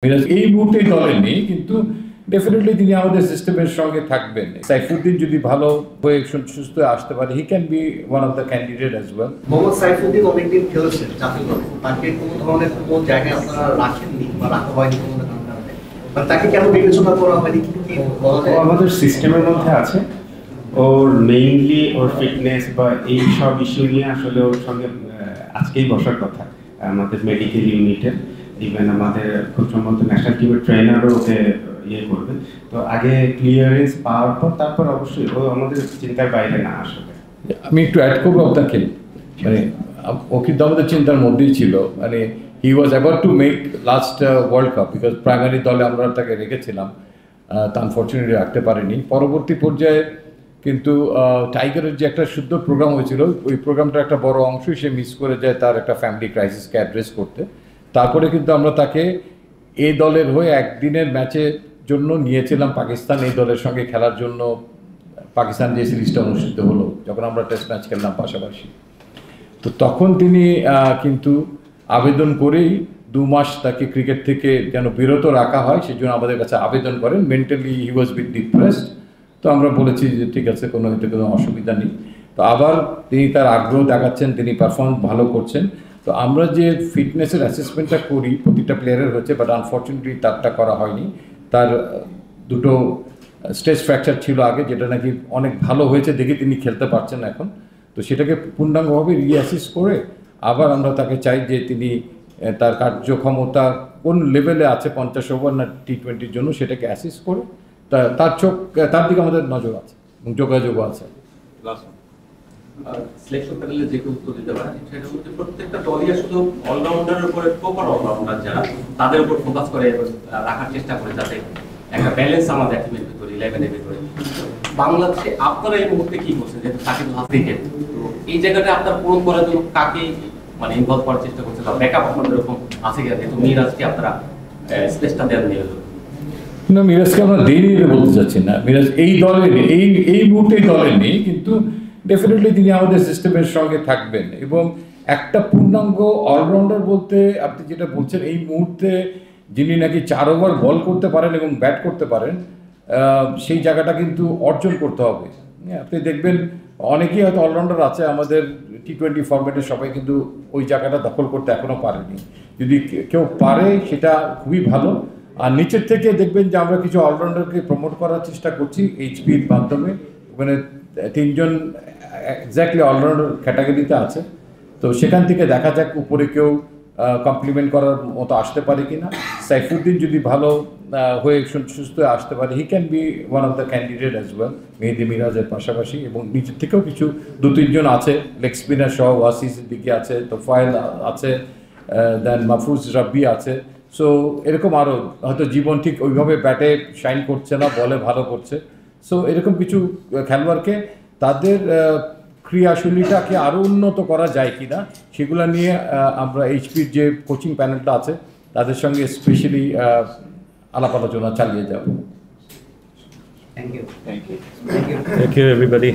মিরাজ এই মুহূর্তে দলে নেই, কিন্তু ডেফিনেটলি তিনি আমাদের সিস্টেমের সঙ্গে থাকবেন। সাইফুদ্দিন যদি ভালো হয়ে সুস্থ আসতে পারে, he can be one of the candidate as well. Mohammad Saifuddin অনেকদিন খেলেছেন জাতীয় দলে, তাকে কোনো ধরনের কোনো জায়গায় আপনারা রাখেননি বা রাখা হয়নি কোনো কারণে, তাকে কেন বিবেচনা করা হয়নি? আমাদের সিস্টেমের মধ্যে আছে। ওর মেইনলি ওর ফিটনেস বা এই সব ইস্যু নিয়ে আসলে ওর সঙ্গে আজকেই বসার কথা আমাদের মেডিকেল ইউনিটের। ইভেন আমাদের খুব সম্ভবত ন্যাশনাল টিমের ট্রেনারও ওকে ইয়ে করবে। তো আগে ক্লিয়ারেন্স পাওয়ার পর তারপর অবশ্যই ও আমাদের চিন্তার বাইরে না আসবে। আমি একটু অ্যাড করবো আপনাকে, মানে ও কিন্তু আমাদের চিন্তার মধ্যেই ছিল। মানে he was about to make last world cup, because primary দলে আমরা তাকে রেখেছিলাম, তা আনফর্চুনেটলি রাখতে পারিনি। পরবর্তী পর্যায়ে কিন্তু টাইগারের যে একটা শুদ্ধ প্রোগ্রাম হয়েছিল, ওই প্রোগ্রামটার একটা বড় অংশই সে মিস করে যায় তার একটা ফ্যামিলি ক্রাইসিসকে অ্যাড্রেস করতে। তারপরে কিন্তু আমরা তাকে এই দলের হয়ে একদিনের ম্যাচের জন্য নিয়েছিলাম পাকিস্তান, এই দলের সঙ্গে খেলার জন্য। পাকিস্তান যে সিরিজটা অনুষ্ঠিত হলো, যখন আমরা টেস্ট ম্যাচ খেললাম পাশাপাশি, তো তখন তিনি কিন্তু আবেদন করেই 2 মাস তাকে ক্রিকেট থেকে যেন বিরত রাখা হয় সেজন্য আমাদের কাছে আবেদন করেন। Mentally he was bit depressed. তো আমরা বলেছি যে ঠিক আছে, কোনো অসুবিধা নেই। তো আবার তিনি তার আগ্রহ দেখাচ্ছেন, তিনি পারফর্ম ভালো করছেন। তো আমরা যে ফিটনেসের অ্যাসেসমেন্টটা করি প্রতিটা প্লেয়ারের হচ্ছে, বাট আনফর্চুনেটলি তারটা করা হয়নি। তার 2টো স্ট্রেস ফ্র্যাকচার ছিল আগে, যেটা নাকি অনেক ভালো হয়েছে দেখে তিনি খেলতে পারছেন এখন। তো সেটাকে পূর্ণাঙ্গভাবে রিঅ্যাসেস করে আবার আমরা তাকে চাই যে তিনি তার কার্যক্ষমতা কোন লেভেলে আছে 50 ওভার না T20-র জন্য, সেটাকে অ্যাসেস করে তার দিকে আমাদের নজর আছে এবং যোগাযোগও আছে। সিলেকশন প্যানেলে যে কেউ উত্তর দিতে পারে, সেটা হচ্ছে প্রত্যেকটা দলই আসলে অলরাউন্ডারের উপরে প্রপার অলরাউন্ডার যারা, তাদের উপর ফোকাস করে রাখার চেষ্টা করে, যাতে একটা ব্যালেন্স আমাদের টিমের ভিতরে 11-এর ভিতরে। বাংলাদেশে আপনারা এই মুহূর্তে কি করছেন, যেহেতু সাকিব আল ক্রিকেট, তো এই জায়গাটা আপনার পূরণ করার জন্য কাকে মানে ইনভলভ করার চেষ্টা করছেন, বা ব্যাকআপ আপনাদের এরকম আছে কিনা? যেহেতু মিরাজকে আপনারা স্পেসটা দেন নিয়ে না, মিরাজকে আমরা দেরি বলতে চাচ্ছি না। মিরাজ এই দলে নেই, এই মুহূর্তে দলে নেই, কিন্তু ডেফিনেটলি তিনি আমাদের সিস্টেমের সঙ্গে থাকবেন। এবং একটা পূর্ণাঙ্গ অলরাউন্ডার বলতে আপনি যেটা বলছেন, এই মুহূর্তে যিনি নাকি 4 ওভার বল করতে পারেন এবং ব্যাট করতে পারেন, সেই জায়গাটা কিন্তু অর্জন করতে হবে। আপনি দেখবেন অনেকেই হয়তো অলরাউন্ডার আছে আমাদের T20 ফরম্যাটে, সবাই কিন্তু ওই জায়গাটা দখল করতে এখনও পারেনি। যদি কেউ পারে সেটা খুবই ভালো। আর নিচের থেকে দেখবেন যে আমরা কিছু অলরাউন্ডারকে প্রমোট করার চেষ্টা করছি HPর মাধ্যমে। ওখানে 3 জন এক্স্যাক্টলি অলরাউন্ডার ক্যাটাগরিতে আছে। তো সেখান থেকে দেখা যাক উপরে কেউ কমপ্লিমেন্ট করার মতো আসতে পারে কিনা। সাইফুদ্দিন যদি ভালো হয়ে সুস্থ আসতে পারে, he can be one of the candidate as well, Mehedi মিরাজের পাশাপাশি। এবং নিচের থেকেও কিছু 2-3 জন আছে, লেগ স্পিনার সহ ওয়াসিস দিকে আছে, তো ফয়েল আছে, দেন মাহফুজ রাব্বি আছে। সো এরকম আরও হয়তো জীবন ঠিক ওইভাবে ব্যাটে শাইন করছে না, বলে ভালো করছে। সো এরকম কিছু খেলোয়াড়কে তাদের ক্রিয়াশৈলীটাকে আরও উন্নত করা যায় কি না, সেগুলো নিয়ে আমরা HPর যে কোচিং প্যানেলটা আছে তাদের সঙ্গে স্পেশালি আলাপ আলোচনা চালিয়ে যাব। Thank you. Thank you, everybody.